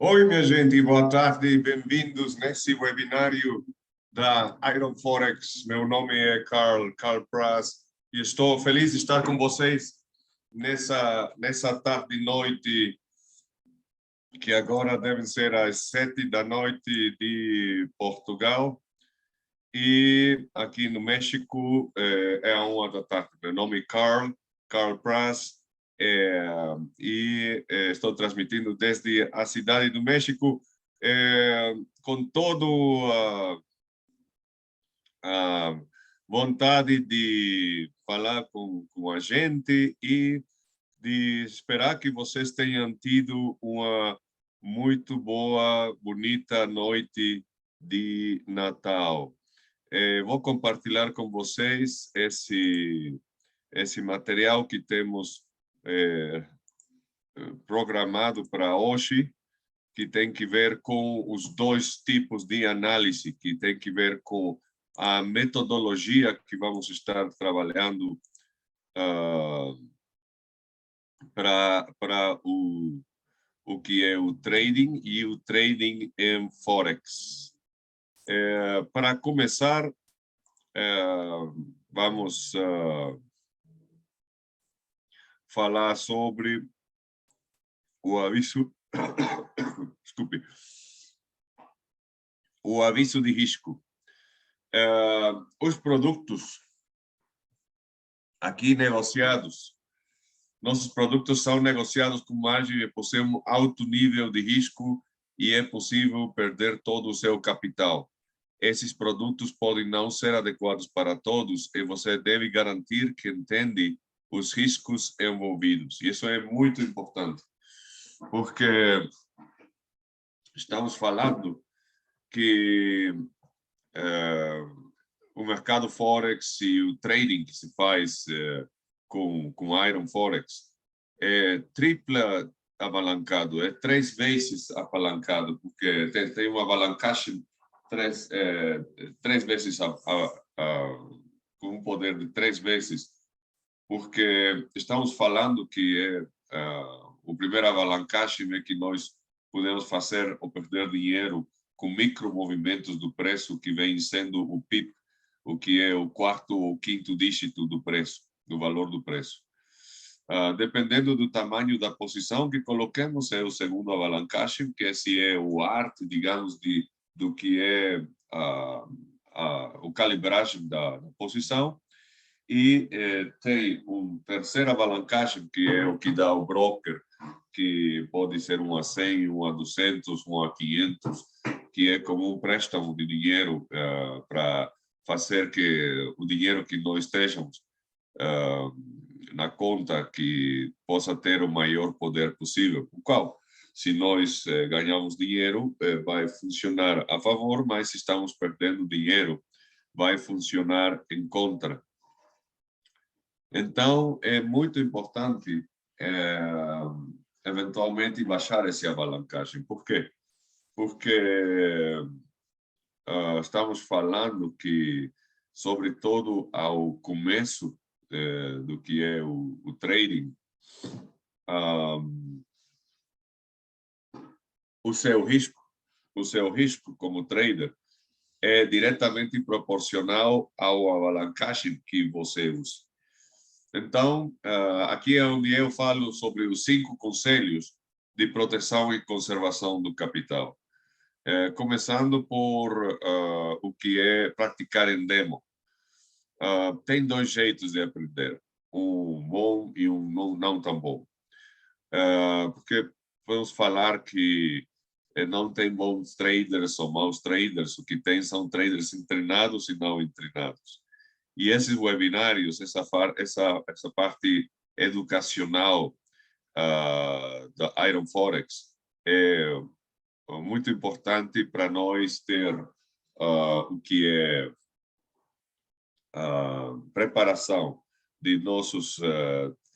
Oi, minha gente, boa tarde, bem-vindos nesse webinário da Iron Forex. Meu nome é Carl Praz e estou feliz de estar com vocês nessa tarde e noite, que agora devem ser as 7 da noite de Portugal e aqui no México é a 1 da tarde. Meu nome é Carl Praz. Estou transmitindo desde a cidade do México com toda a vontade de falar com a gente e de esperar que vocês tenham tido uma muito boa, bonita noite de Natal. Vou compartilhar com vocês esse material que temos programado para hoje, que tem que ver com os dois tipos de análise, que tem que ver com a metodologia que vamos estar trabalhando para o que é o trading e o trading em Forex. Para começar, vamos falar sobre o aviso, desculpe, o aviso de risco. Os produtos aqui negociados, nossos produtos são negociados com margem e possuem um alto nível de risco e é possível perder todo o seu capital. Esses produtos podem não ser adequados para todos e você deve garantir que entende os riscos envolvidos. Isso é muito importante, porque estamos falando que o mercado Forex e o trading que se faz com Iron Forex é tripla apalancado, é 3 vezes apalancado, porque tem uma alavancagem 3 vezes com um poder de 3 vezes, porque estamos falando que o primeiro alavancagem é que nós podemos fazer ou perder dinheiro com micromovimentos do preço, que vem sendo o PIB, o que é o quarto ou quinto dígito do preço, do valor do preço. Dependendo do tamanho da posição que coloquemos, é o segundo alavancagem, que esse é o arte, digamos, do que é o calibragem da posição. E tem um terceiro alavancagem, que é o que dá o broker, que pode ser 1 a 100, 1 a 200, 1 a 500, que é como um préstamo de dinheiro para fazer que o dinheiro que nós estejamos na conta que possa ter o maior poder possível. O qual, se nós ganhamos dinheiro, vai funcionar a favor, mas se estamos perdendo dinheiro, vai funcionar em contra. Então, é muito importante eventualmente baixar essa alavancagem. Por quê? Porque estamos falando que, sobretudo ao começo do que é o trading, o seu risco como trader é diretamente proporcional ao alavancagem que você usa. Então, aqui é onde eu falo sobre os 5 conselhos de proteção e conservação do capital. Começando por o que é praticar em demo. Tem 2 jeitos de aprender, um bom e um não tão bom. Porque vamos falar que não tem bons traders ou maus traders, o que tem são traders treinados e não treinados. E esses webinários, essa parte educacional da Iron Forex é muito importante para nós ter o que é preparação de nossos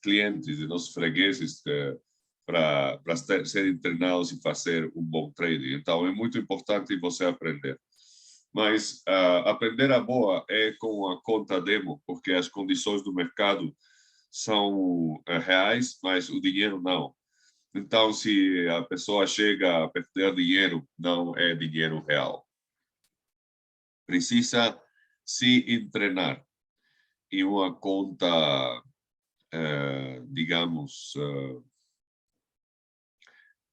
clientes, de nossos fregueses, para serem treinados e fazer um bom trading. Então, é muito importante você aprender. Mas aprender a boa é com a conta demo, porque as condições do mercado são reais, mas o dinheiro não. Então, se a pessoa chega a perder dinheiro, não é dinheiro real. Precisa se treinar em uma conta, digamos,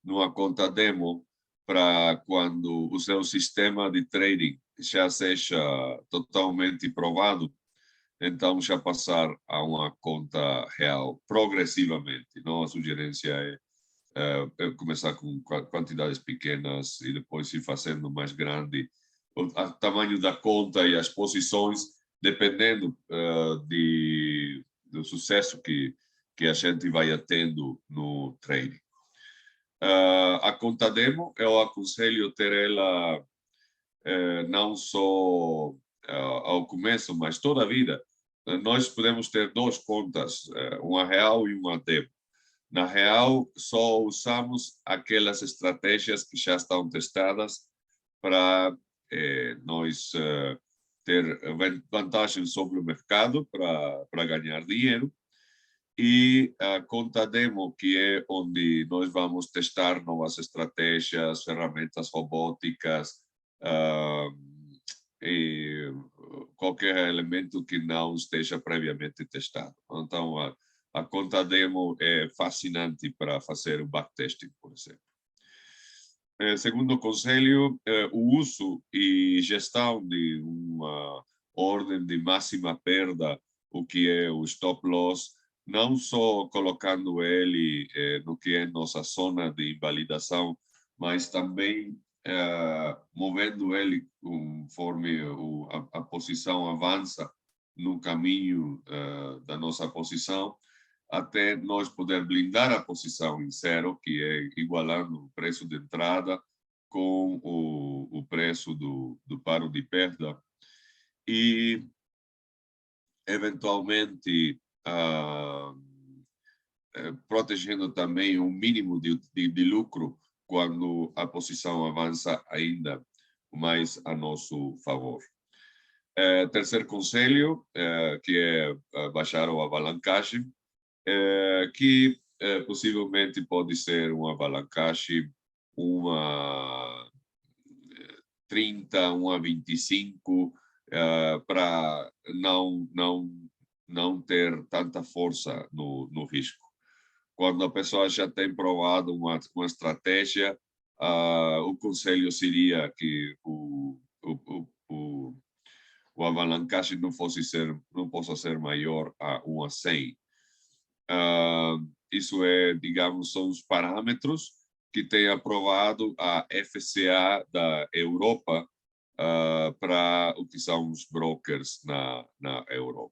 numa conta demo, para quando o seu sistema de trading já seja totalmente provado, então já passar a uma conta real progressivamente. Não, a sugerência é começar com quantidades pequenas e depois ir fazendo mais grande. O tamanho da conta e as posições, dependendo do sucesso que a gente vai tendo no trading. A conta demo, eu aconselho ter ela não só ao começo, mas toda a vida. Nós podemos ter duas contas, uma real e uma demo. Na real, só usamos aquelas estratégias que já estão testadas para nós ter vantagem sobre o mercado para ganhar dinheiro. E a conta demo, que é onde nós vamos testar novas estratégias, ferramentas robóticas e qualquer elemento que não esteja previamente testado. Então, a conta demo é fascinante para fazer o backtesting, por exemplo. Segundo conselho, o uso e gestão de uma ordem de máxima perda, o que é o stop loss, não só colocando ele no que é nossa zona de invalidação, mas também movendo ele conforme a posição avança no caminho da nossa posição, até nós poder blindar a posição em zero, que é igualando o preço de entrada com o preço do paro de perda, e eventualmente protegendo também um mínimo de lucro quando a posição avança ainda mais a nosso favor. Terceiro conselho, que é baixar a alavancagem, que possivelmente pode ser uma alavancagem, uma 30, uma 25, para não ter tanta força no risco. Quando a pessoa já tem provado uma estratégia, o conselho seria que o alavancagem não possa ser maior a 1 a 100. Isso digamos, são os parâmetros que tem aprovado a FCA da Europa para o que são os brokers na Europa.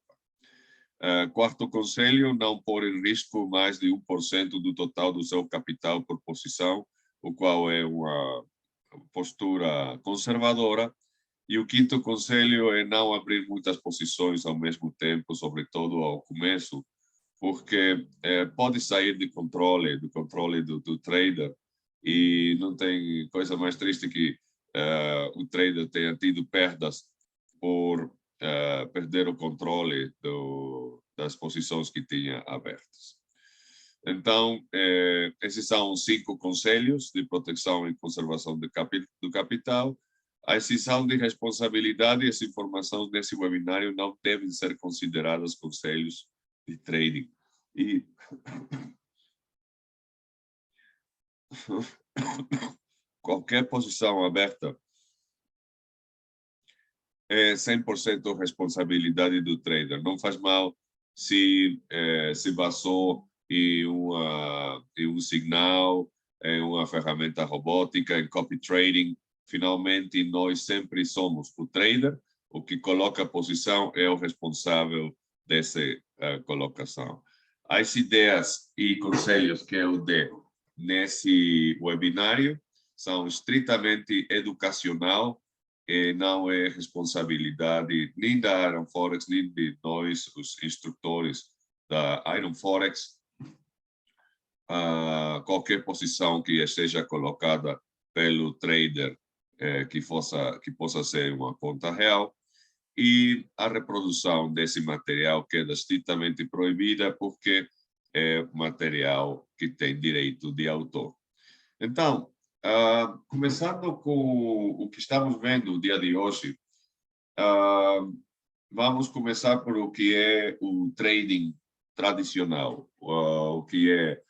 Quarto conselho, não pôr em risco mais de 1% do total do seu capital por posição, o qual é uma postura conservadora. E o quinto conselho é não abrir muitas posições ao mesmo tempo, sobretudo ao começo, porque pode sair do controle do trader, e não tem coisa mais triste que o trader tenha tido perdas por perder o controle das posições que tinha abertas. Então, esses são os 5 conselhos de proteção e conservação do capital. A exceção de responsabilidade e as informações nesse webinário não devem ser consideradas conselhos de trading. E qualquer posição aberta é 100% responsabilidade do trader. Não faz mal se se basou em um signal, em uma ferramenta robótica, em copy trading. Finalmente, nós sempre somos o trader. O que coloca a posição é o responsável dessa colocação. As ideias e conselhos que eu dei nesse webinário são estritamente educacional, e não é responsabilidade nem da Iron Forex, nem de nós, os instrutores da Iron Forex. Qualquer posição que seja colocada pelo trader que possa ser uma conta real, e a reprodução desse material queda estritamente proibida, porque é material que tem direito de autor. Então, começando com o que estamos vendo no dia de hoje, vamos começar por o que é o trading tradicional, o que é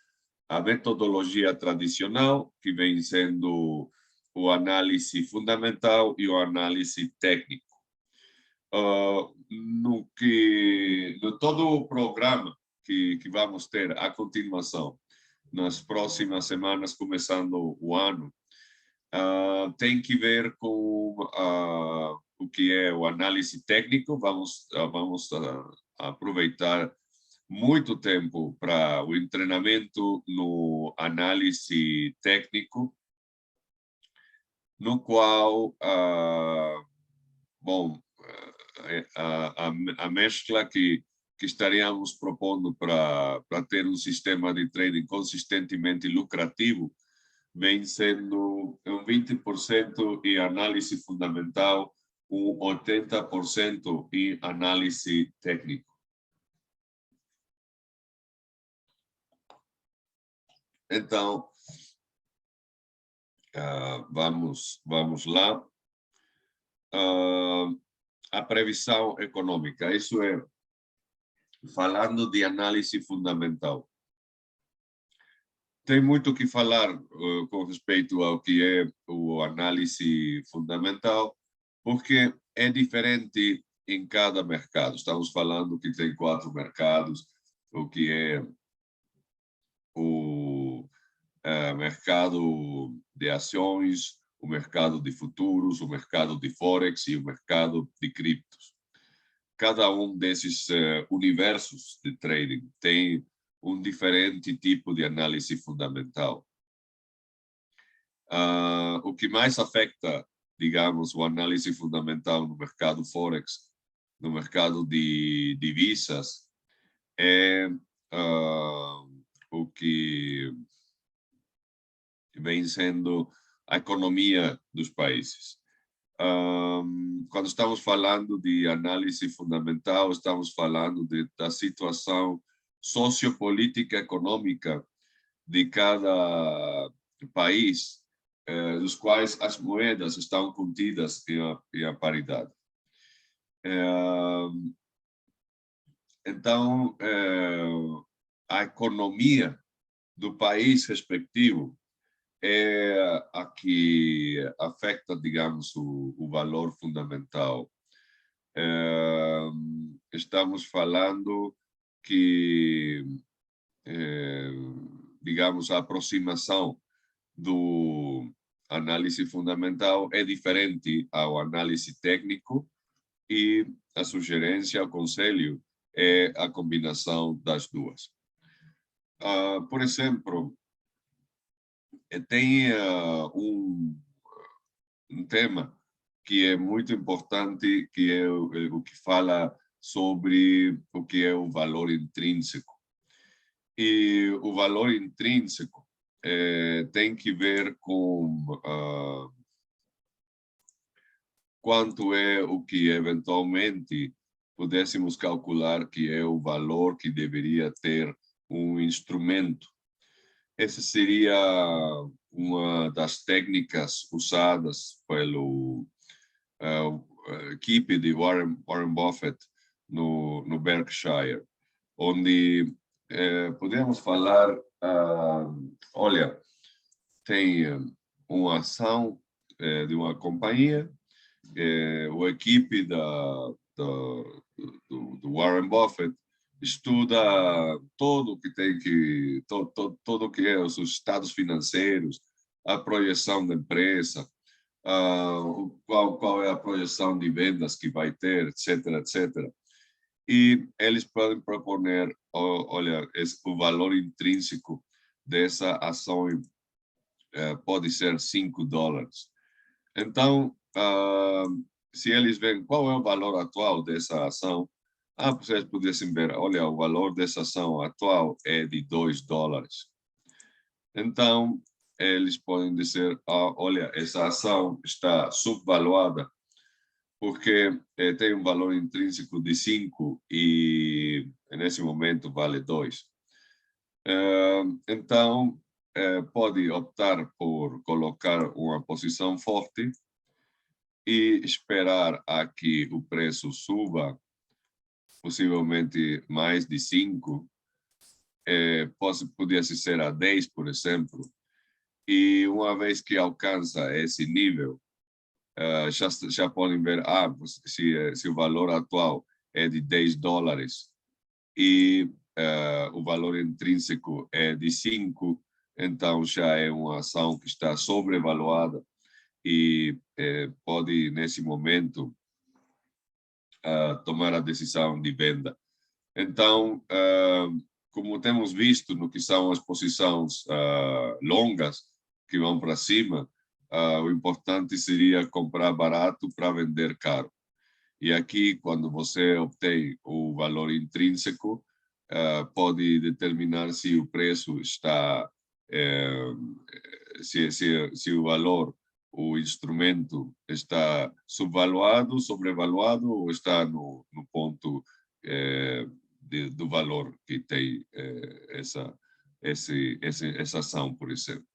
a metodologia tradicional, que vem sendo o análise fundamental e o análise técnico. No todo o programa que vamos ter a continuação, nas próximas semanas, começando o ano, tem que ver com o que é o análise técnico. Vamos aproveitar muito tempo para o treinamento no análise técnico, no qual, bom, a mescla que estaríamos propondo para ter um sistema de trading consistentemente lucrativo vem sendo 20% em análise fundamental, 80% em análise técnica. Então, vamos lá. A previsão econômica, isso é falando de análise fundamental. Tem muito o que falar com respeito ao que é o análise fundamental, porque é diferente em cada mercado. Estamos falando que tem 4 mercados, o que é o mercado de ações, o mercado de futuros, o mercado de forex e o mercado de criptos. Cada um desses universos de trading tem um diferente tipo de análise fundamental. O que mais afeta, digamos, o análise fundamental no mercado forex, no mercado de divisas, é o que vem sendo a economia dos países. Quando estamos falando de análise fundamental, estamos falando da situação sociopolítica econômica de cada país, dos quais as moedas estão contidas em a paridade. Então, a economia do país respectivo é a que afeta, digamos, o valor fundamental. Estamos falando que, digamos, a aproximação do análise fundamental é diferente ao análise técnico, e a sugerência, o conselho, é a combinação das duas. Por exemplo, tem um tema que é muito importante, que é o que fala sobre o que é o valor intrínseco. E o valor intrínseco tem que ver com quanto é o que eventualmente pudéssemos calcular que é o valor que deveria ter um instrumento. Essa seria uma das técnicas usadas pelo equipe de Warren Buffett no Berkshire, onde podemos falar, olha, tem uma ação de uma companhia, a equipe do Warren Buffett estuda todo que tem que todo que é os estados financeiros, a projeção da empresa, qual é a projeção de vendas que vai ter, etc, etc. E eles podem proponer, olha, o valor intrínseco dessa ação pode ser $5. Então, se eles veem qual é o valor atual dessa ação, vocês pudessem ver, olha, o valor dessa ação atual é de $2. Então, eles podem dizer, olha, essa ação está subvaluada porque tem um valor intrínseco de 5 e nesse momento vale 2. Então, pode optar por colocar uma posição forte e esperar a que o preço suba, possivelmente mais de 5, podia ser a 10, por exemplo, e uma vez que alcança esse nível, já podem ver, se o valor atual é de $10 e o valor intrínseco é de 5, então já é uma ação que está sobrevaluada e pode, nesse momento, tomar a decisão de venda. Então, como temos visto no que são as posições longas que vão para cima, o importante seria comprar barato para vender caro. E aqui, quando você obtém o valor intrínseco, pode determinar se o preço está, se o valor, o instrumento está subvaluado, sobrevaluado ou está no ponto do valor que tem essa ação, por exemplo.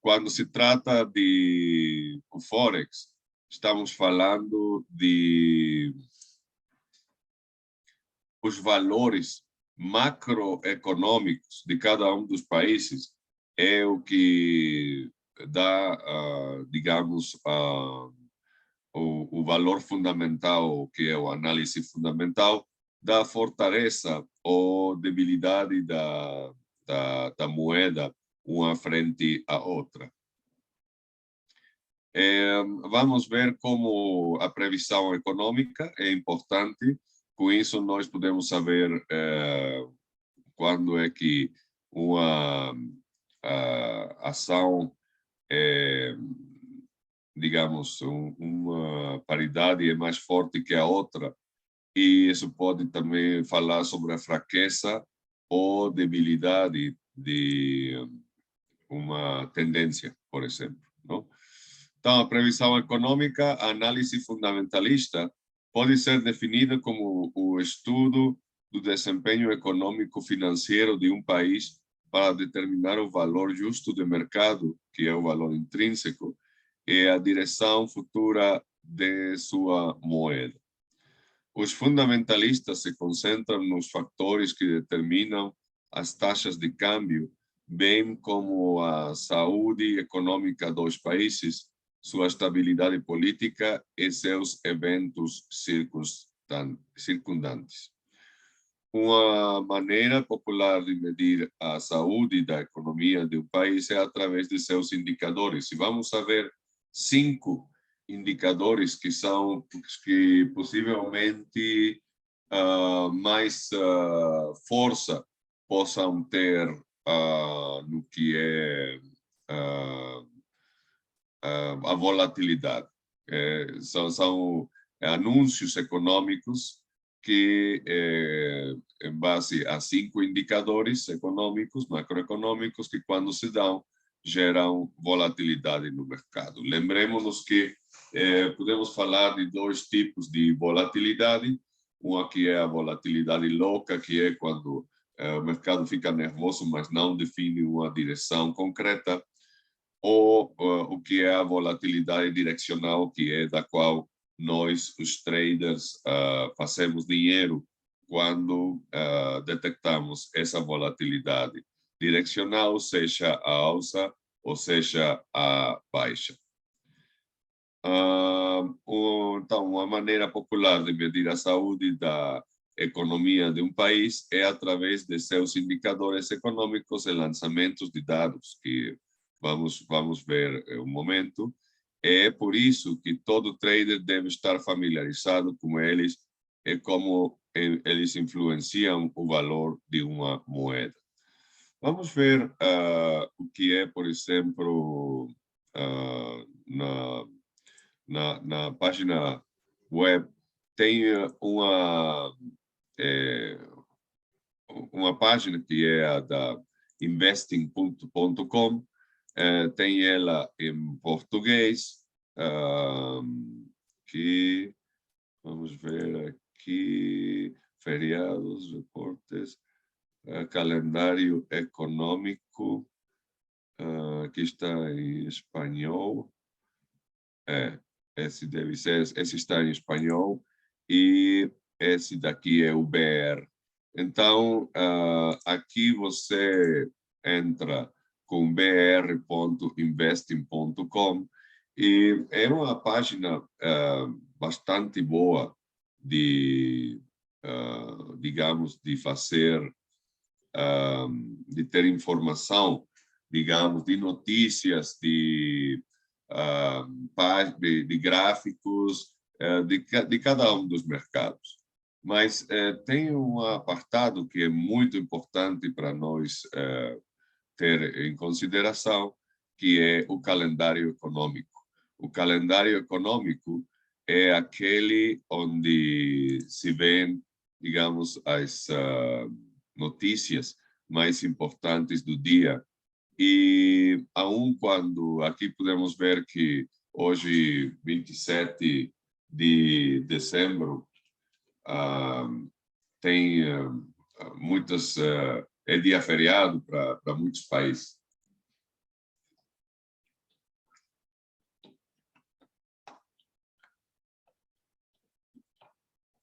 Quando se trata de o Forex, estamos falando de os valores macroeconômicos de cada um dos países, é o que dá, digamos, o valor fundamental, que é o análise fundamental, da fortaleza ou debilidade da moeda uma frente à outra. Vamos ver como a previsão econômica é importante. Com isso, nós podemos saber quando é que uma ação, digamos, uma paridade é mais forte que a outra, e isso pode também falar sobre a fraqueza ou debilidade de uma tendência, por exemplo, não? Então, a previsão econômica, a análise fundamentalista, pode ser definida como o estudo do desempenho econômico financeiro de um país para determinar o valor justo de mercado, que é o valor intrínseco, e a direção futura de sua moeda. Os fundamentalistas se concentram nos fatores que determinam as taxas de câmbio, bem como a saúde econômica dos países, sua estabilidade política e seus eventos circundantes. Uma maneira popular de medir a saúde da economia de um país é através de seus indicadores. E vamos ver 5 indicadores que são que possivelmente mais força possam ter no que é a volatilidade. São anúncios econômicos que, em base a 5 indicadores econômicos, macroeconômicos, que quando se dão, geram volatilidade no mercado. Lembremos-nos que podemos falar de 2 tipos de volatilidade. Uma que é a volatilidade louca, que é quando o mercado fica nervoso, mas não define uma direção concreta, ou o que é a volatilidade direcional, que é da qual nós, os traders, fazemos dinheiro quando detectamos essa volatilidade direcional, seja a alça ou seja a baixa. Então, uma maneira popular de medir a saúde da economia de um país é através de seus indicadores econômicos e lançamentos de dados, que vamos ver um momento. É por isso que todo trader deve estar familiarizado com eles e como eles influenciam o valor de uma moeda. Vamos ver o que é, por exemplo, na página web, tem uma página que é a da investing.com, tem ela em português, que vamos ver aqui, feriados, reportes, calendário econômico, aqui está em espanhol, esse deve ser, esse está em espanhol, e esse daqui é o BR. Então, aqui você entra com br.investing.com e é uma página bastante boa de, digamos, de fazer, de ter informação, digamos, de notícias, de gráficos, de cada um dos mercados. Mas tem um apartado que é muito importante para nós ter em consideração, que é o calendário econômico. O calendário econômico é aquele onde se vêem, digamos, as notícias mais importantes do dia. E aun quando aqui podemos ver que hoje, 27 de dezembro, tem muitas é dia feriado para muitos países.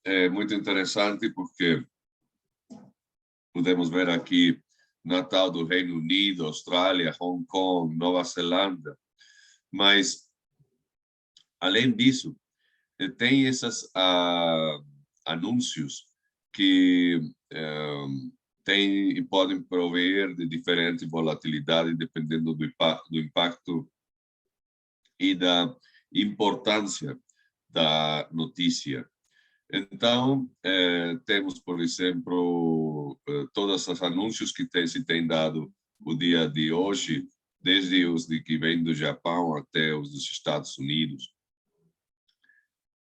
É muito interessante porque podemos ver aqui Natal do Reino Unido, Austrália, Hong Kong, Nova Zelândia, mas além disso tem esses anúncios que têm e podem prover de diferente volatilidade dependendo do impacto e da importância da notícia. Então, temos, por exemplo, todos os anúncios que se tem dado o dia de hoje, desde os que vêm do Japão até os dos Estados Unidos.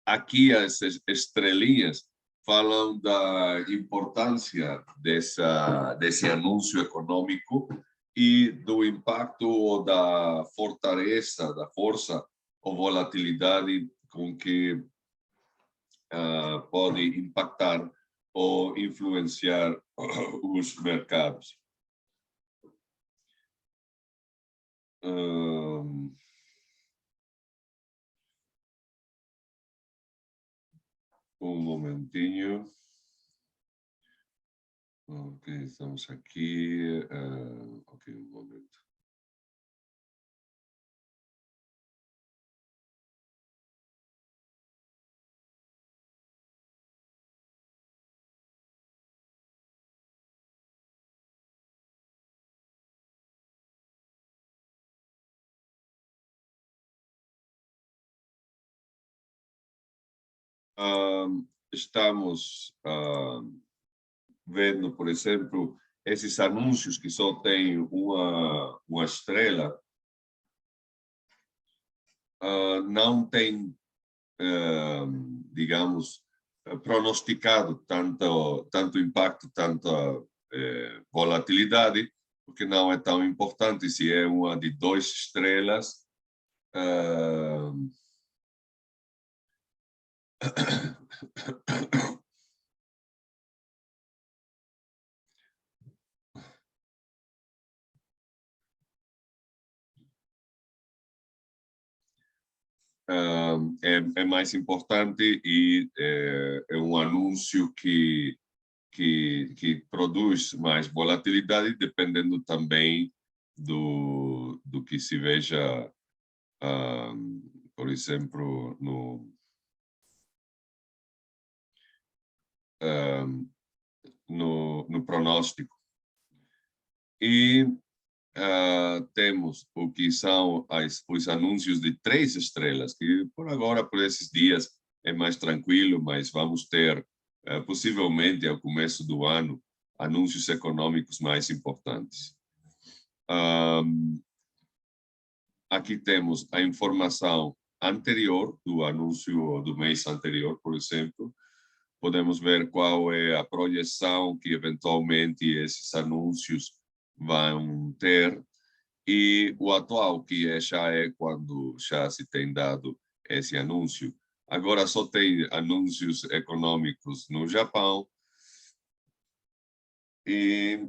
Aqui, as estrelinhas falam da importância desse anúncio econômico e do impacto ou da fortaleza, da força ou volatilidade com que pode impactar ou influenciar os mercados. Momentinho. Ok, estamos aqui. Ok, momento. Estamos vendo, por exemplo, esses anúncios que só tem uma estrela, não tem, digamos, pronosticado tanto impacto, tanta volatilidade, porque não é tão importante se é uma de 2 estrelas. É mais importante e é um anúncio que produz mais volatilidade, dependendo também do que se veja, por exemplo, no pronóstico. E temos o que são os anúncios de 3 estrelas, que por agora, por esses dias, é mais tranquilo, mas vamos ter, possivelmente, ao começo do ano, anúncios econômicos mais importantes. Aqui temos a informação anterior do anúncio do mês anterior, por exemplo. Podemos ver qual é a projeção que, eventualmente, esses anúncios vão ter e o atual, que já é quando já se tem dado esse anúncio. Agora só tem anúncios econômicos no Japão, E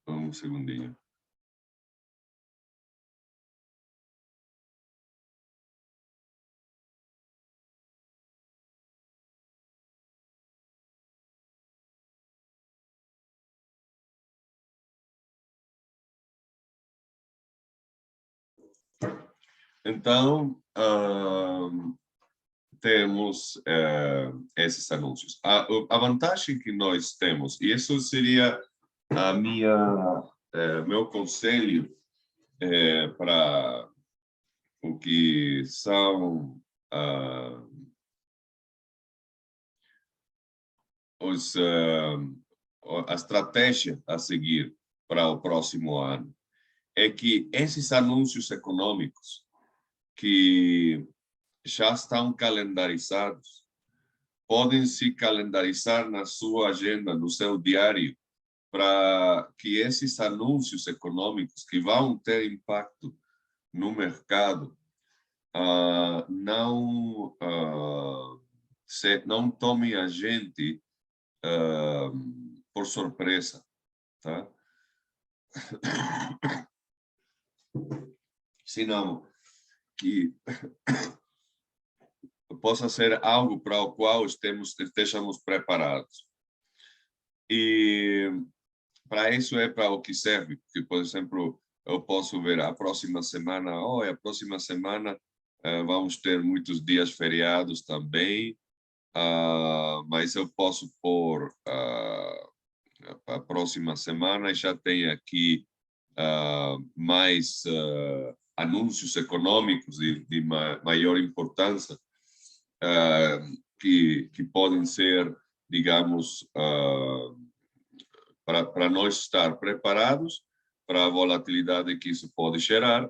um segundinho. Então, temos esses anúncios. A vantagem que nós temos, e isso seria a meu conselho para o que são a estratégia a seguir para o próximo ano, é que esses anúncios econômicos que já estão calendarizados podem se calendarizar na sua agenda, no seu diário, para que esses anúncios econômicos que vão ter impacto no mercado não tomem a gente por surpresa, tá? Senão que possa ser algo para o qual estejamos preparados. E para isso é para o que serve, porque, por exemplo, eu posso ver a próxima semana, vamos ter muitos dias feriados também, mas eu posso pôr a próxima semana e já tem aqui mais anúncios econômicos de maior importância que podem ser, digamos, para nós estar preparados para a volatilidade que isso pode gerar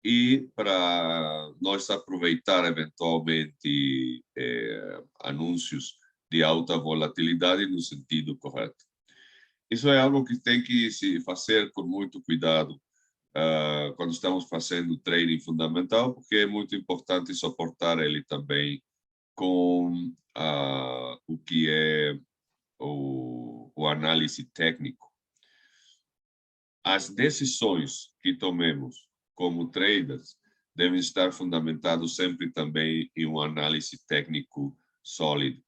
e para nós aproveitar eventualmente anúncios de alta volatilidade no sentido correto. Isso é algo que tem que se fazer com muito cuidado quando estamos fazendo trading fundamental, porque é muito importante suportar ele também com o que é o análise técnico. As decisões que tomemos como traders devem estar fundamentados sempre também em um análise técnico sólido.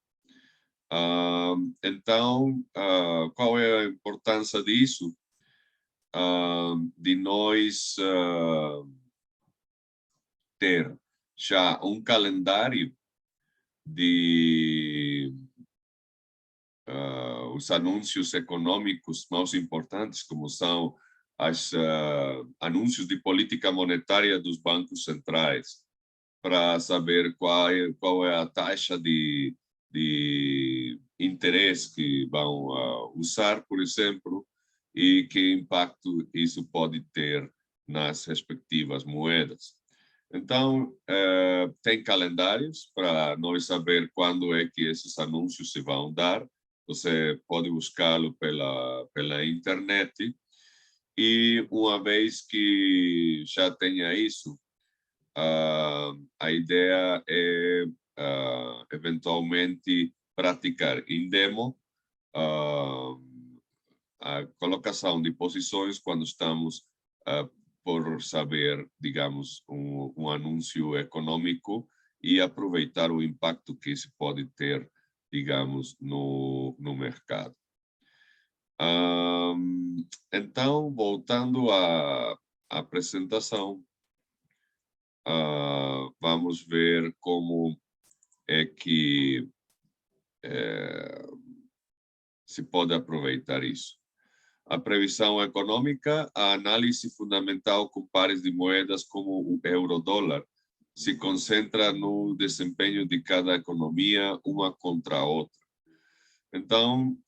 Então, qual é a importância disso? De nós ter já um calendário de os anúncios econômicos mais importantes, como são os anúncios de política monetária dos bancos centrais, para saber qual é a taxa de interesse que vão usar, por exemplo, e que impacto isso pode ter nas respectivas moedas. Então, tem calendários para nós saber quando é que esses anúncios se vão dar. Você pode buscá-lo pela internet e, uma vez que já tenha isso, a ideia é eventualmente praticar em demo a colocação de posições quando estamos por saber, digamos, um anúncio econômico e aproveitar o impacto que isso pode ter, digamos, no mercado. Então, voltando à apresentação, vamos ver como é que se pode aproveitar isso. A previsão econômica, a análise fundamental com pares de moedas como o euro-dólar se concentra no desempenho de cada economia uma contra a outra. Então,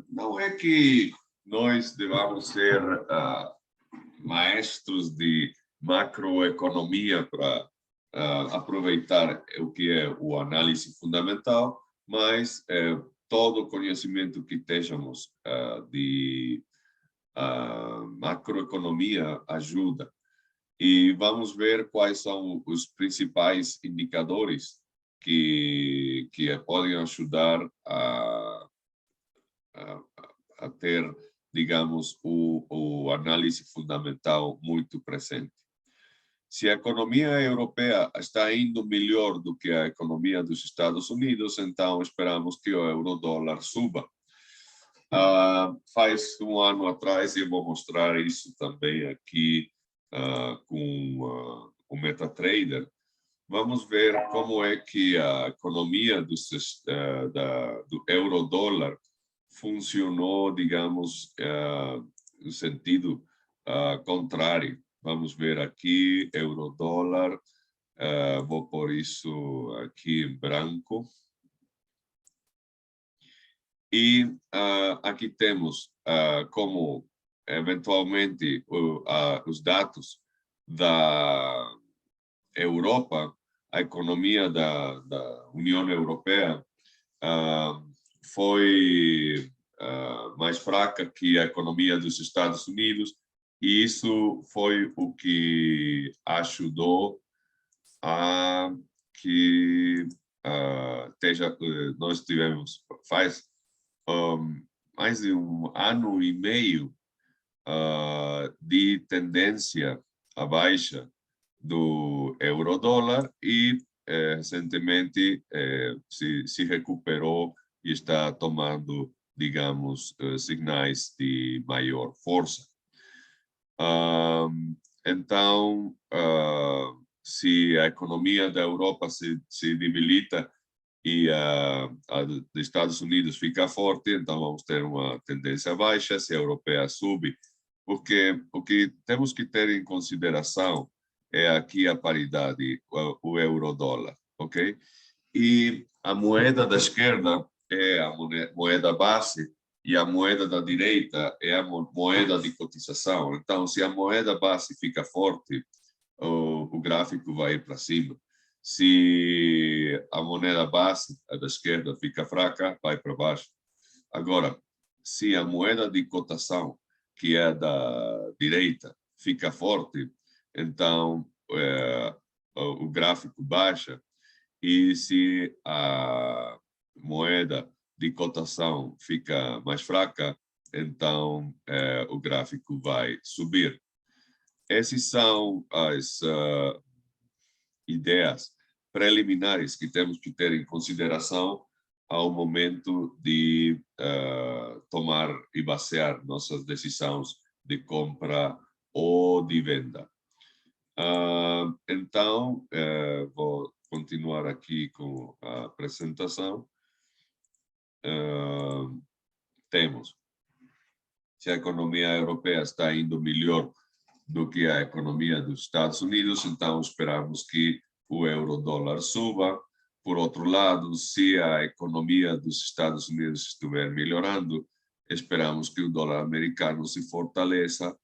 não é que nós devamos ser maestros de macroeconomia para aproveitar o que é o análise fundamental, mas todo o conhecimento que tenhamos de macroeconomia ajuda. E vamos ver quais são os principais indicadores que podem ajudar a ter, digamos, o análise fundamental muito presente. Se a economia europeia está indo melhor do que a economia dos Estados Unidos, então esperamos que o euro-dólar suba. Faz um ano atrás, e eu vou mostrar isso também aqui com o MetaTrader, vamos ver como é que a economia do euro-dólar funcionou, digamos, no sentido contrário. Vamos ver aqui, euro-dólar, vou pôr isso aqui em branco. E aqui temos como, eventualmente, os dados da Europa, a economia da União Europeia foi mais fraca que a economia dos Estados Unidos, e isso foi o que ajudou a que nós tivemos, faz mais de um ano e meio de tendência à baixa do euro-dólar e recentemente se recuperou e está tomando, digamos, sinais de maior força. Então, se a economia da Europa se debilita e a dos Estados Unidos fica forte, então vamos ter uma tendência baixa. Se a europeia sube, porque o que temos que ter em consideração é aqui a paridade, o euro-dólar, ok? E a moeda da esquerda é a moeda base e a moeda da direita é a moeda de cotização. Então, se a moeda base fica forte, o gráfico vai para cima. Se a moneda base, a da esquerda, fica fraca, vai para baixo. Agora, se a moeda de cotação, que é da direita, fica forte, então o gráfico baixa. E se a moeda de cotação fica mais fraca, então o gráfico vai subir. Essas são as ideias preliminares que temos que ter em consideração ao momento de tomar e basear nossas decisões de compra ou de venda. Então, vou continuar aqui com a apresentação. Temos, se a economia europeia está indo melhor do que a economia dos Estados Unidos, então esperamos que o euro-dólar suba. Por outro lado, se a economia dos Estados Unidos estiver melhorando, esperamos que o dólar americano se fortaleça,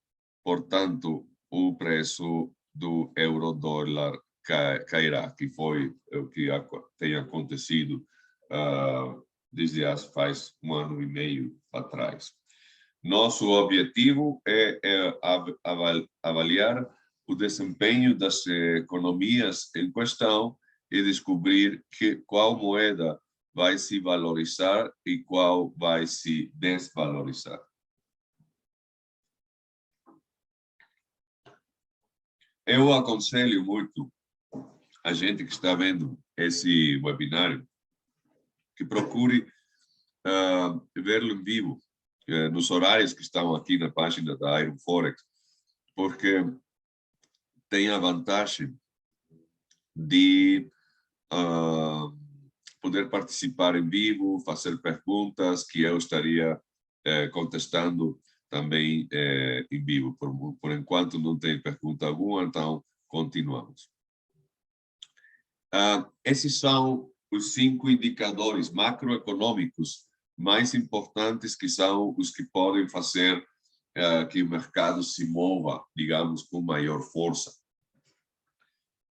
portanto, o preço do euro-dólar cairá, que foi o que tem acontecido desde faz um ano e meio atrás. Nosso objetivo é avaliar o desempenho das economias em questão e descobrir qual moeda vai se valorizar e qual vai se desvalorizar. Eu aconselho muito a gente que está vendo esse webinário que procure vê-lo em vivo, nos horários que estão aqui na página da Iron Forex, porque tem a vantagem de poder participar em vivo, fazer perguntas que eu estaria contestando também em vivo. Por enquanto não tem pergunta alguma, então continuamos. Esses são os 5 indicadores macroeconômicos mais importantes, que são os que podem fazer que o mercado se mova, digamos, com maior força.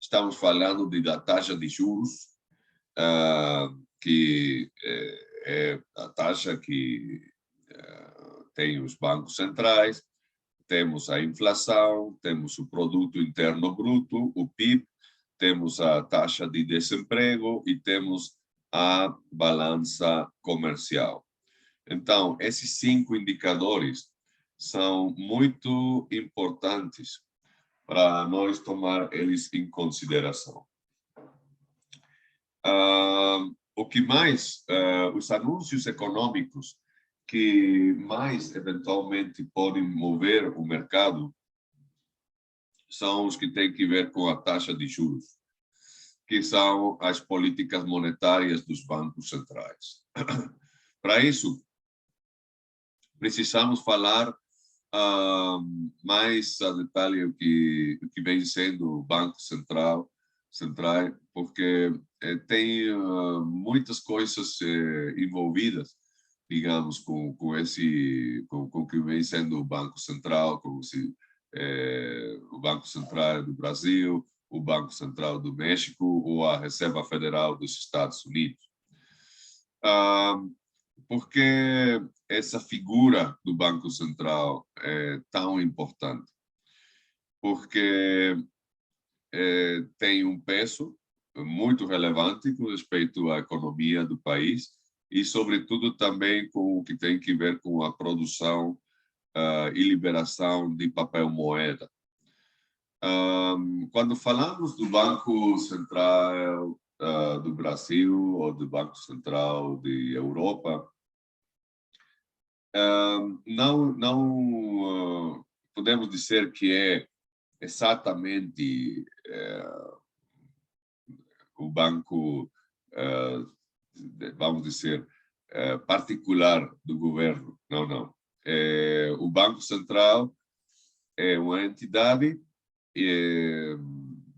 Estamos falando da taxa de juros, que é a taxa que tem os bancos centrais, temos a inflação, temos o produto interno bruto, o PIB, temos a taxa de desemprego e temos a balança comercial. Então, esses 5 indicadores são muito importantes para nós tomar eles em consideração. O que mais, os anúncios econômicos que mais eventualmente podem mover o mercado são os que têm que ver com a taxa de juros, que são as políticas monetárias dos bancos centrais. Para isso, precisamos falar mais a detalhe o que vem sendo o Banco Central, porque tem muitas coisas envolvidas, digamos, com o que vem sendo o Banco Central, como o Banco Central do Brasil, o Banco Central do México ou a Reserva Federal dos Estados Unidos. Porque essa figura do Banco Central é tão importante? Porque tem um peso muito relevante com respeito à economia do país e, sobretudo, também com o que tem que ver com a produção e liberação de papel moeda. Quando falamos do Banco Central do Brasil ou do Banco Central da Europa, não podemos dizer que é exatamente o banco, vamos dizer, particular do governo. Não. O Banco Central é uma entidade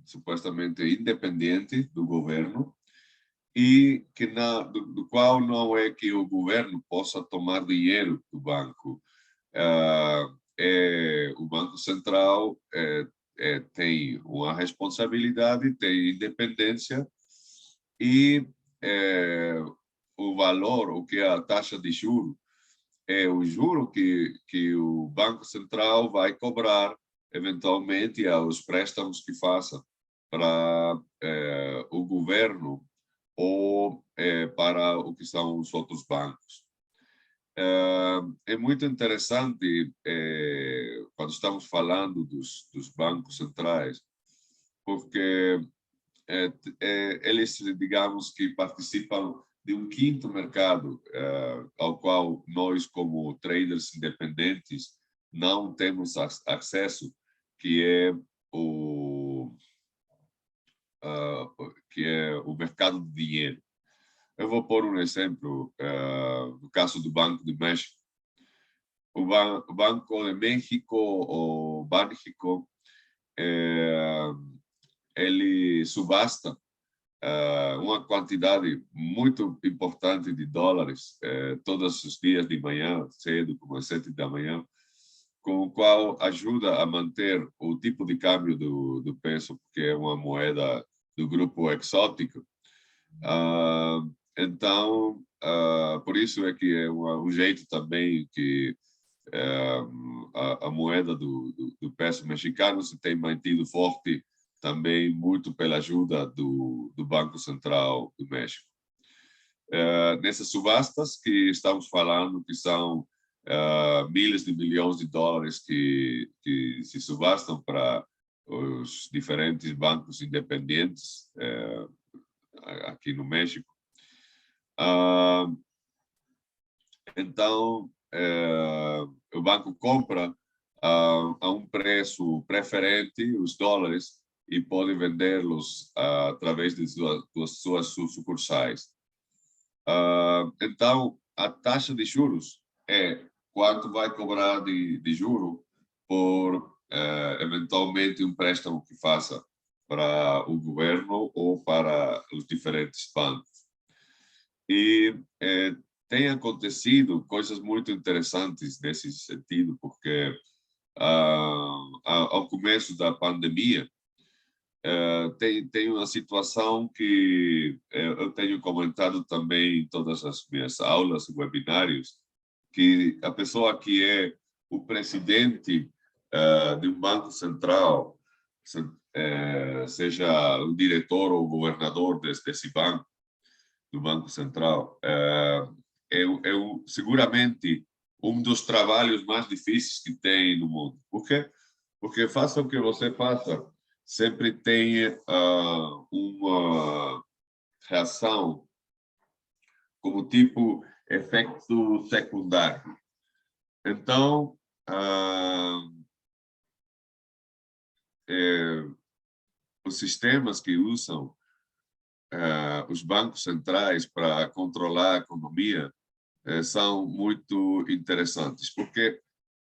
supostamente independente do governo e que do qual não é que o governo possa tomar dinheiro do banco. O Banco Central tem uma responsabilidade, tem independência e o valor, o que é a taxa de juros, é o juro que o Banco Central vai cobrar eventualmente aos préstamos que faça para o governo ou para o que são os outros bancos. É muito interessante quando estamos falando dos bancos centrais, porque eles, digamos, que participam de um quinto mercado, ao qual nós, como traders independentes, não temos acesso, que é o mercado de dinheiro. Eu vou pôr um exemplo no caso do Banco de México. O Banco de México, o Banxico, ele subasta uma quantidade muito importante de dólares todos os dias de manhã, cedo, como às 7 da manhã, com o qual ajuda a manter o tipo de câmbio do peso, porque é uma moeda do grupo exótico. Então, por isso é que é um jeito também que a moeda do peso mexicano se tem mantido forte também muito pela ajuda do Banco Central do México. Nessas subastas que estamos falando, que são milhares de milhões de dólares que se subastam para os diferentes bancos independentes aqui no México. Então, o banco compra a um preço preferente os dólares e pode vendê-los através de suas sucursais. Então, a taxa de juros é quanto vai cobrar de juro por, eventualmente, um préstamo que faça para o governo ou para os diferentes bancos. E tem acontecido coisas muito interessantes nesse sentido, porque ao começo da pandemia, tem uma situação que eu tenho comentado também em todas as minhas aulas, webinários, que a pessoa que é o presidente de um banco central seja o diretor ou o governador desse banco, do Banco Central, seguramente um dos trabalhos mais difíceis que tem no mundo. Por quê? Porque faça o que você faça, sempre tem uma reação como tipo efeito secundário. Então, os sistemas que usam os bancos centrais para controlar a economia são muito interessantes, porque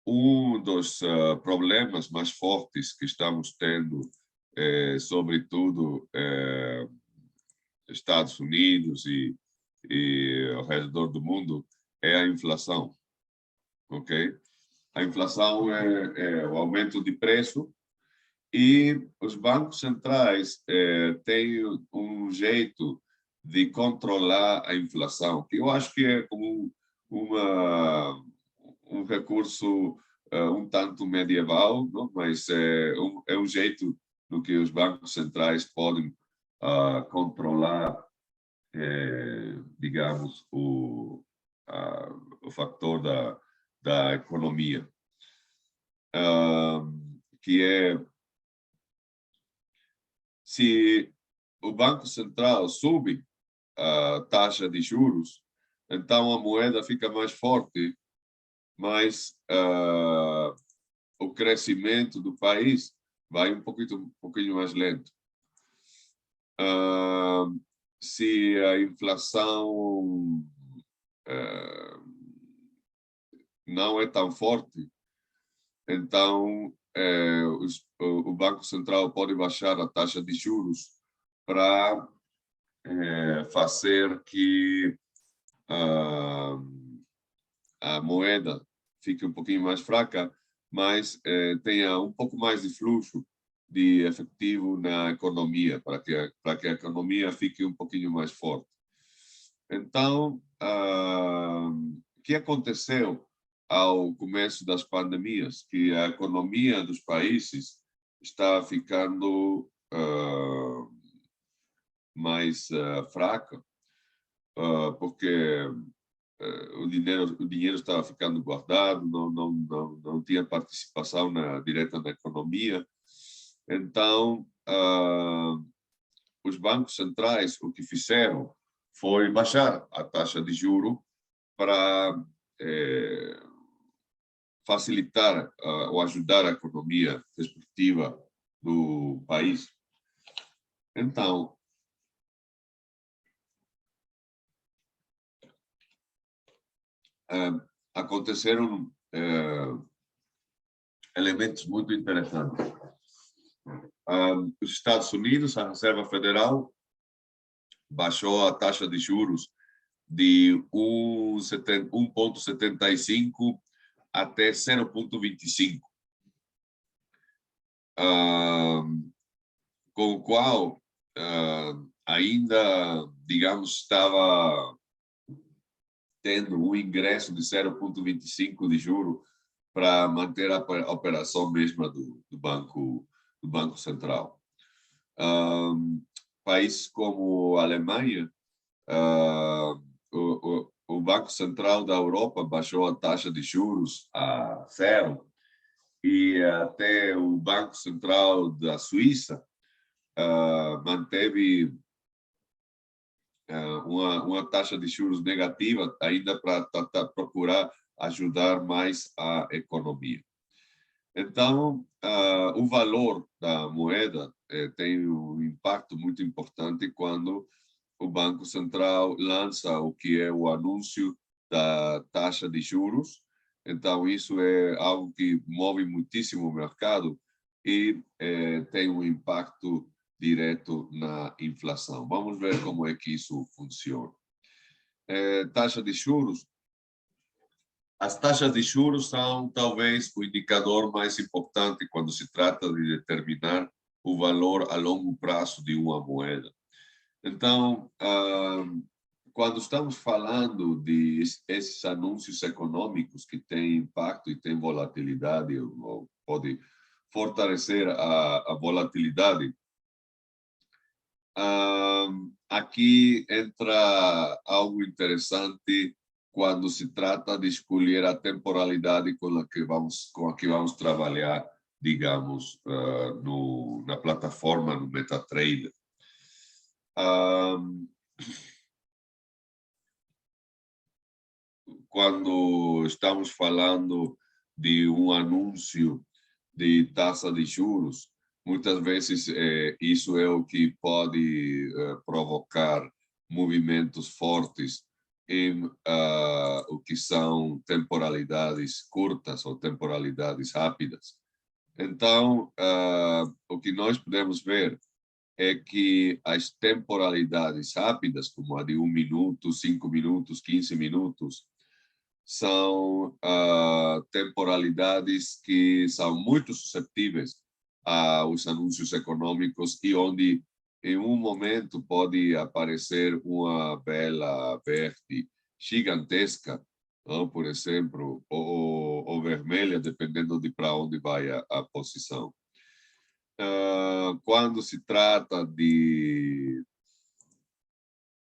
um dos problemas mais fortes que estamos tendo, sobretudo Estados Unidos e ao redor do mundo, é a inflação, ok? A inflação é o aumento de preço e os bancos centrais têm um jeito de controlar a inflação, que eu acho que é como um recurso um tanto medieval, não? Mas é um jeito no que os bancos centrais podem controlar, digamos, o fator da economia, que é se o Banco Central sube a taxa de juros, então a moeda fica mais forte, mas o crescimento do país vai um pouquinho mais lento. Se a inflação não é tão forte, então o Banco Central pode baixar a taxa de juros para fazer que a moeda fique um pouquinho mais fraca, mas tenha um pouco mais de fluxo de efetivo na economia, para que a economia fique um pouquinho mais forte. Então, o que aconteceu ao começo das pandemias? Que a economia dos países está ficando mais fraca, porque o dinheiro estava ficando guardado, não tinha participação direta na economia. Então, os bancos centrais, o que fizeram foi baixar a taxa de juro para facilitar ou ajudar a economia respectiva do país. Então, aconteceram elementos muito interessantes. Os Estados Unidos, a Reserva Federal, baixou a taxa de juros de 1,75 até 0,25, com o qual ainda, digamos, estava tendo um ingresso de 0,25 de juro para manter a operação mesma do Banco Central. Países como a Alemanha, o Banco Central da Europa baixou a taxa de juros a 0, e até o Banco Central da Suíça manteve uma taxa de juros negativa ainda para procurar ajudar mais a economia. Então, o valor da moeda tem um impacto muito importante quando o Banco Central lança o que é o anúncio da taxa de juros. Então, isso é algo que move muitíssimo o mercado e tem um impacto direto na inflação. Vamos ver como é que isso funciona. Taxa de juros. As taxas de juros são talvez o indicador mais importante quando se trata de determinar o valor a longo prazo de uma moeda. Então, quando estamos falando de esses anúncios econômicos que têm impacto e têm volatilidade, ou pode fortalecer a volatilidade. Aqui entra algo interessante quando se trata de escolher a temporalidade com a que vamos trabalhar, digamos, na plataforma, no MetaTrader. Quando estamos falando de anúncio de taxa de juros, muitas vezes isso é o que pode provocar movimentos fortes em o que são temporalidades curtas ou temporalidades rápidas. Então, o que nós podemos ver é que as temporalidades rápidas, como a de 1 minuto, 5 minutos, 15 minutos, são temporalidades que são muito suscetíveis aos anúncios econômicos e onde, em um momento, pode aparecer uma vela verde gigantesca, não? Por exemplo, ou vermelha, dependendo de para onde vai a posição. Quando se trata de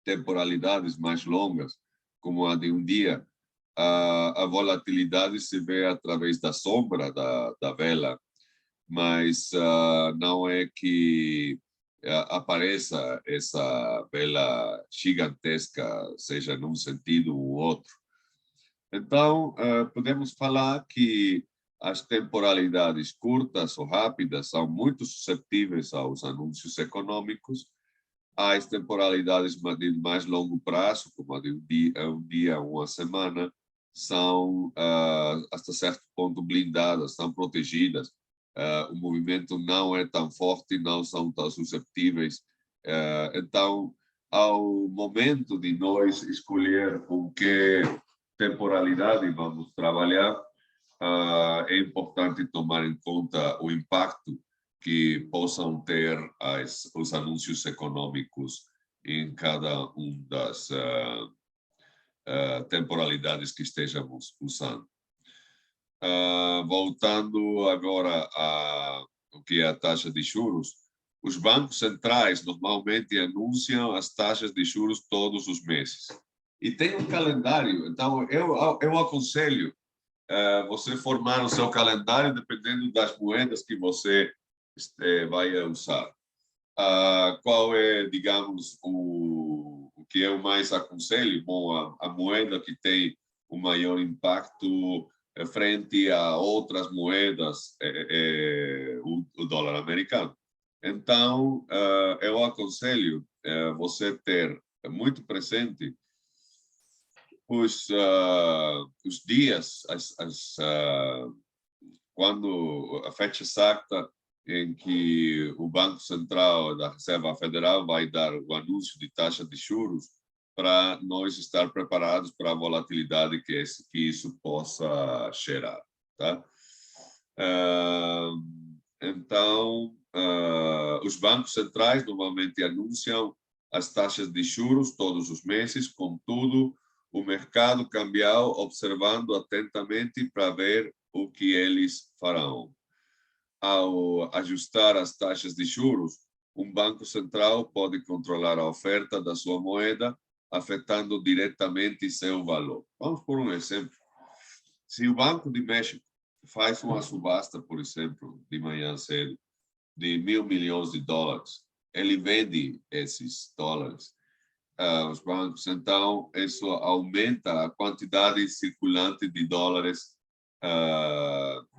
temporalidades mais longas, como a de um dia, a volatilidade se vê através da sombra da vela, mas não é que apareça essa vela gigantesca, seja num sentido ou outro. Então, podemos falar que as temporalidades curtas ou rápidas são muito suscetíveis aos anúncios econômicos. As temporalidades de mais longo prazo, como a de um dia, uma semana, são, até certo ponto, blindadas, estão protegidas. O movimento não é tão forte, não são tão susceptíveis. Então, ao momento de nós escolher com que temporalidade vamos trabalhar, é importante tomar em conta o impacto que possam ter os anúncios econômicos em cada uma das temporalidades que estejamos usando. Voltando agora ao que é a taxa de juros, os bancos centrais normalmente anunciam as taxas de juros todos os meses. E tem um calendário, então eu aconselho você formar o seu calendário dependendo das moedas que você vai usar. Qual é, digamos, o que eu mais aconselho? Bom, a moeda que tem o maior impacto frente a outras moedas é o dólar americano. Então, eu aconselho você ter muito presente os dias, quando a fecha exata em que o Banco Central da Reserva Federal vai dar o anúncio de taxa de juros, para nós estar preparados para a volatilidade que isso possa gerar. Tá? Então, os bancos centrais normalmente anunciam as taxas de juros todos os meses, contudo, o mercado cambial observando atentamente para ver o que eles farão. Ao ajustar as taxas de juros, um banco central pode controlar a oferta da sua moeda, afetando diretamente seu valor. Vamos por um exemplo. Se o Banco de México faz uma subasta, por exemplo, de manhã cedo, de $1.000 milhões, ele vende esses dólares aos bancos, então isso aumenta a quantidade circulante de dólares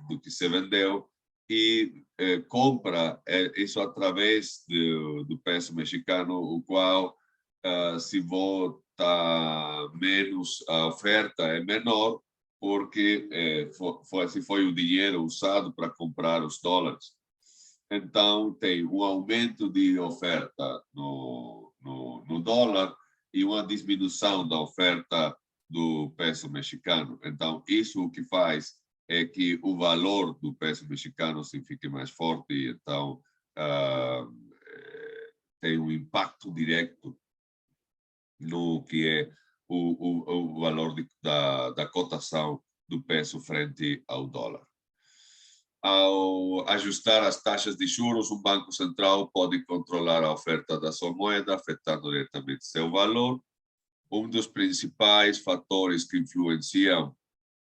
do que se vendeu e compra isso através do peso mexicano, o qual, se vota menos, a oferta é menor, porque se foi o dinheiro usado para comprar os dólares. Então, tem um aumento de oferta no dólar e uma diminuição da oferta do peso mexicano. Então, isso o que faz é que o valor do peso mexicano se fique mais forte e, então, tem um impacto direto no que é o valor da cotação do peso frente ao dólar. ao ajustar as taxas de juros, o Banco Central pode controlar a oferta da sua moeda, afetando diretamente seu valor. Um dos principais fatores que influenciam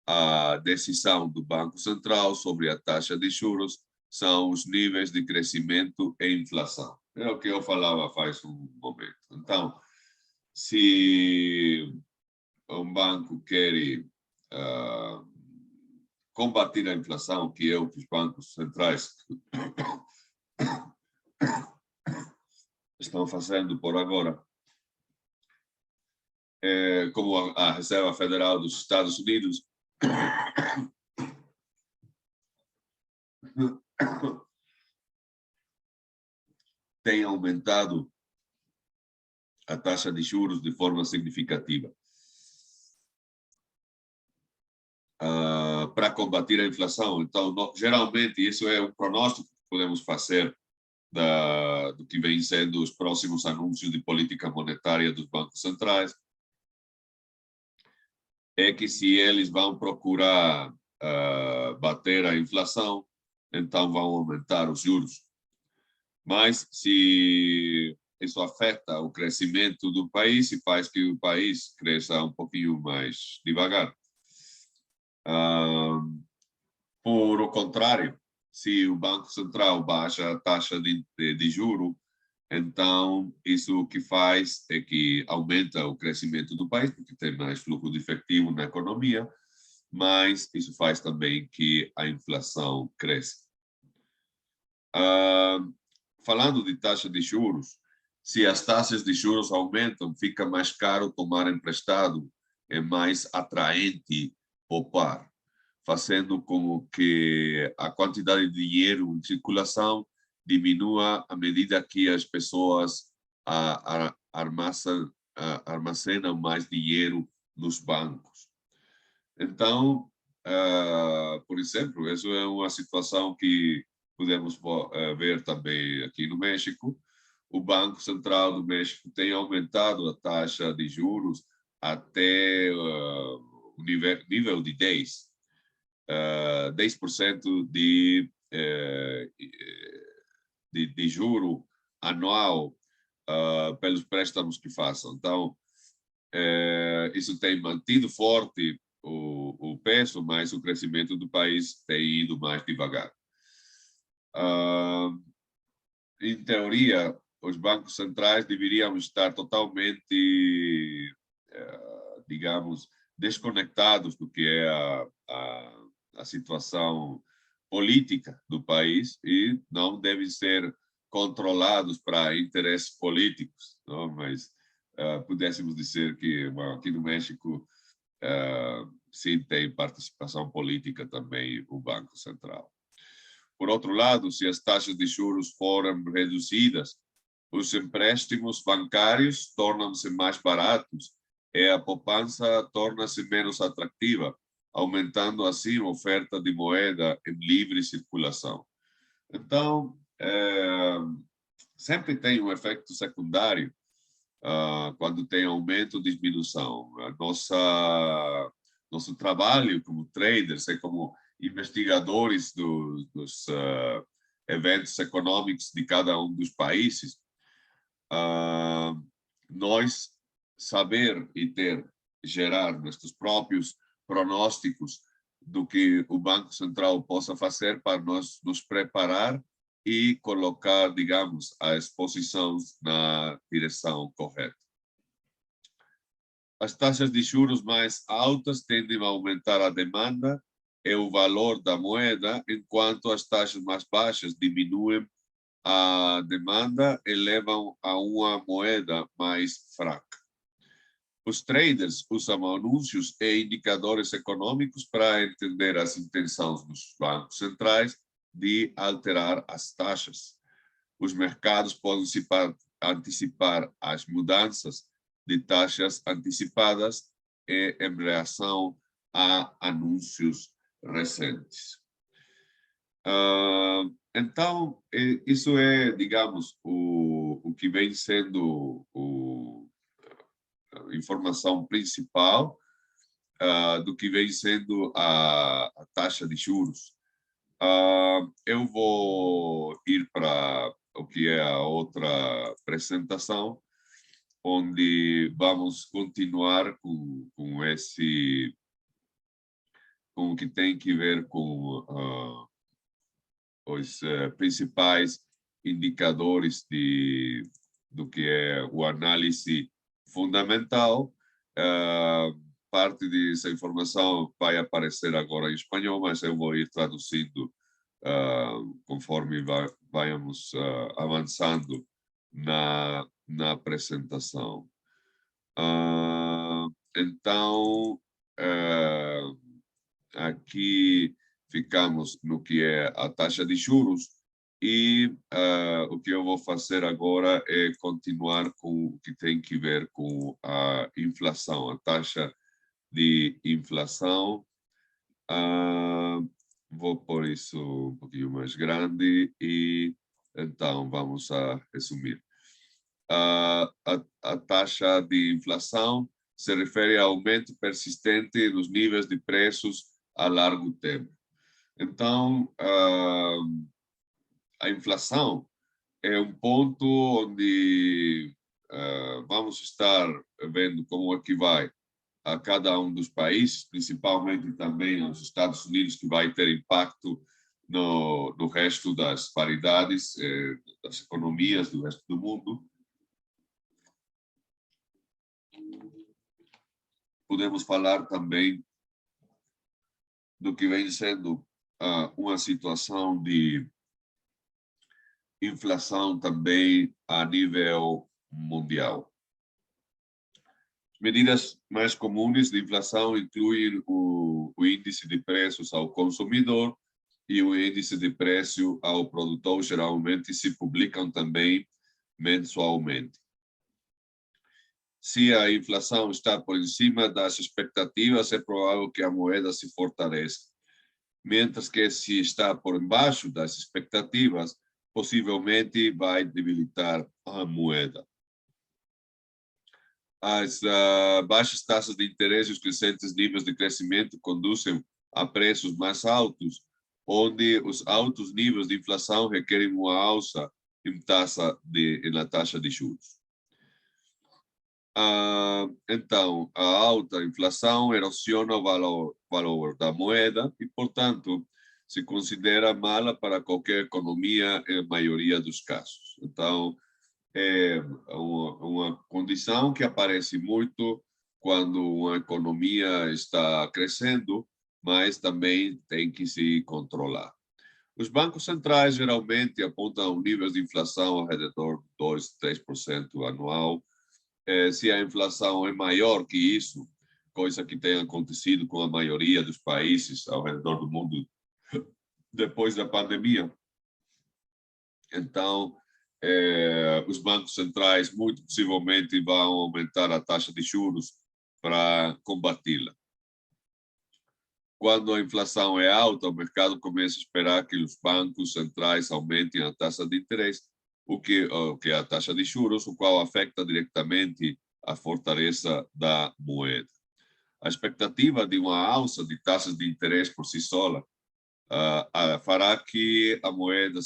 a decisão do Banco Central sobre a taxa de juros são os níveis de crescimento e inflação. É o que eu falava faz um momento. Então, se um banco quer combater a inflação, que é o que os bancos centrais estão fazendo por agora, como a Reserva Federal dos Estados Unidos tem aumentado a taxa de juros de forma significativa para combater a inflação. Então, geralmente, isso é um pronóstico que podemos fazer do que vem sendo os próximos anúncios de política monetária dos bancos centrais, é que se eles vão procurar bater a inflação, então vão aumentar os juros. Mas se isso afeta o crescimento do país e faz que o país cresça um pouquinho mais devagar. Por o contrário, se o Banco Central baixa a taxa de juro, então isso o que faz é que aumenta o crescimento do país, porque tem mais fluxo de efetivo na economia, mas isso faz também que a inflação cresça. Falando de taxa de juros, se as taxas de juros aumentam, fica mais caro tomar emprestado, é mais atraente poupar, fazendo com que a quantidade de dinheiro em circulação diminua à medida que as pessoas armazenam mais dinheiro nos bancos. Então, por exemplo, isso é uma situação que podemos ver também aqui no México. O Banco Central do México tem aumentado a taxa de juros até o nível de 10% de juro anual pelos préstamos que façam. Então, isso tem mantido forte o peso, mas o crescimento do país tem ido mais devagar. Em teoria, os bancos centrais deveriam estar totalmente, digamos, desconectados do que é a situação política do país e não devem ser controlados para interesses políticos, não? Mas pudéssemos dizer que aqui no México sim tem participação política também o Banco Central. Por outro lado, se as taxas de juros forem reduzidas, os empréstimos bancários tornam-se mais baratos e a poupança torna-se menos atrativa, aumentando assim a oferta de moeda em livre circulação. Então, sempre tem um efeito secundário quando tem aumento ou diminuição. Nosso trabalho como traders e como investigadores dos eventos econômicos de cada um dos países, nós saber e gerar nossos próprios pronósticos do que o Banco Central possa fazer para nós nos preparar e colocar, digamos, as posições na direção correta. As taxas de juros mais altas tendem a aumentar a demanda e o valor da moeda, enquanto as taxas mais baixas diminuem a demanda e levam a uma moeda mais fraca. Os traders usam anúncios e indicadores econômicos para entender as intenções dos bancos centrais de alterar as taxas. Os mercados podem antecipar as mudanças de taxas antecipadas em reação a anúncios recentes. Então, isso é, digamos, o que vem sendo a informação principal do que vem sendo a taxa de juros. Eu vou ir para o que é a outra apresentação, onde vamos continuar com o que tem que ver com os principais indicadores do que é o análise fundamental. Parte dessa informação vai aparecer agora em espanhol, mas eu vou ir traduzindo conforme vamos avançando na apresentação. Então, aqui ficamos no que é a taxa de juros e o que eu vou fazer agora é continuar com o que tem que ver com a inflação, a taxa de inflação. Vou pôr isso um pouquinho mais grande e então vamos a resumir. A taxa de inflação se refere ao aumento persistente dos níveis de preços a largo tempo. Então, a inflação é um ponto onde vamos estar vendo como é que vai a cada um dos países, principalmente também nos Estados Unidos, que vai ter impacto no resto das paridades, das economias do resto do mundo. Podemos falar também do que vem sendo uma situação de inflação também a nível mundial. Medidas mais comuns de inflação incluem o índice de preços ao consumidor e o índice de preço ao produtor, geralmente se publicam também mensualmente. Se a inflação está por cima das expectativas, é provável que a moeda se fortaleça, mientras que se está por baixo das expectativas, possivelmente vai debilitar a moeda. As baixas taxas de interesse e os crescentes níveis de crescimento conduzem a preços mais altos, onde os altos níveis de inflação requerem uma alça na taxa de juros. Então, a alta inflação erosiona o valor da moeda e, portanto, se considera mala para qualquer economia em maioria dos casos. Então, é uma condição que aparece muito quando uma economia está crescendo, mas também tem que se controlar. Os bancos centrais geralmente apontam níveis de inflação ao redor de 2, 3% anual. Se a inflação é maior que isso, coisa que tem acontecido com a maioria dos países ao redor do mundo depois da pandemia, então os bancos centrais muito possivelmente vão aumentar a taxa de juros para combati-la. Quando a inflação é alta, o mercado começa a esperar que os bancos centrais aumentem a taxa de interesse, o que é a taxa de juros, o qual afeta diretamente a fortaleza da moeda. A expectativa de uma alça de taxas de interesse por si só fará que a moeda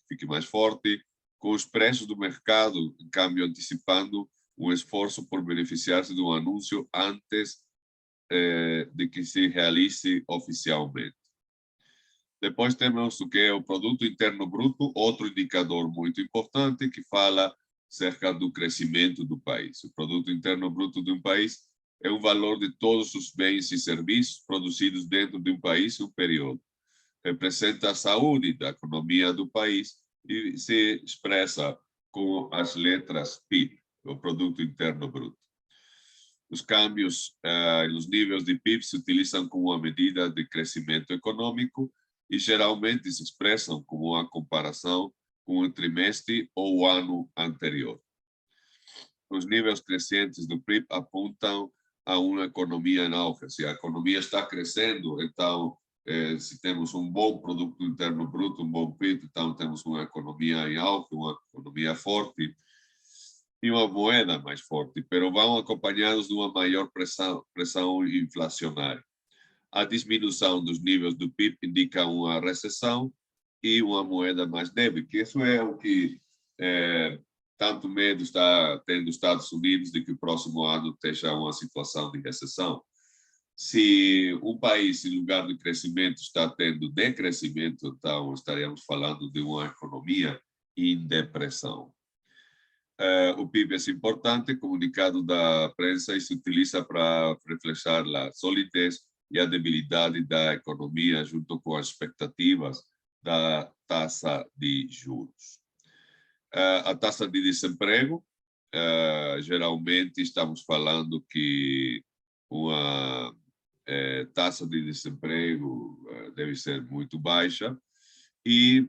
fique mais forte, com os preços do mercado, em câmbio, antecipando um esforço por beneficiar-se de um anúncio antes de que se realize oficialmente. Depois temos o que é o Produto Interno Bruto, outro indicador muito importante que fala cerca do crescimento do país. O Produto Interno Bruto de um país é o valor de todos os bens e serviços produzidos dentro de um país em um período. Representa a saúde da economia do país e se expressa com as letras PIB, o Produto Interno Bruto. Os câmbios nos níveis de PIB se utilizam como uma medida de crescimento econômico e geralmente se expressam como uma comparação com o trimestre ou o ano anterior. Os níveis crescentes do PIB apontam a uma economia em auge. Se a economia está crescendo, então, se temos um bom produto interno bruto, um bom PIB, então temos uma economia em auge, uma economia forte e uma moeda mais forte, mas vão acompanhados de uma maior pressão inflacionária. A diminuição dos níveis do PIB indica uma recessão e uma moeda mais débil, que isso é o que tanto medo está tendo os Estados Unidos de que o próximo ano esteja uma situação de recessão. Se um país, em lugar de crescimento, está tendo decrescimento, então estaríamos falando de uma economia em depressão. O PIB é importante, comunicado da prensa, e se utiliza para refletir a solidez e a debilidade da economia junto com as expectativas da taxa de juros. A taxa de desemprego, geralmente estamos falando que uma taxa de desemprego deve ser muito baixa, e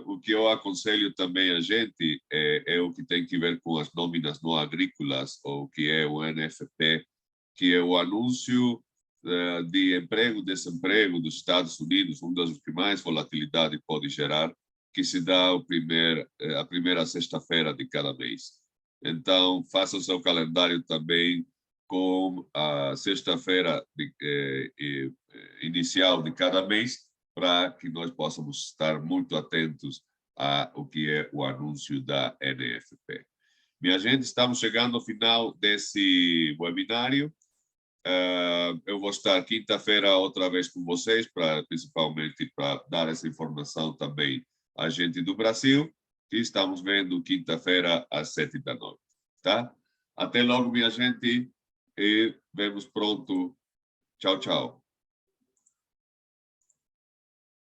o que eu aconselho também a gente é o que tem que ver com as nóminas não agrícolas, ou que é o NFP, que é o anúncio de emprego e desemprego dos Estados Unidos, um dos que mais volatilidade pode gerar, que se dá a primeira sexta-feira de cada mês. Então, faça o seu calendário também com a sexta-feira inicial de cada mês, para que nós possamos estar muito atentos ao que é o anúncio da NFP. Minha gente, estamos chegando ao final desse webinário. Eu vou estar quinta-feira outra vez com vocês, principalmente para dar essa informação também à gente do Brasil, que estamos vendo quinta-feira às 7h. Tá? Até logo, minha gente, e vemos pronto. Tchau, tchau.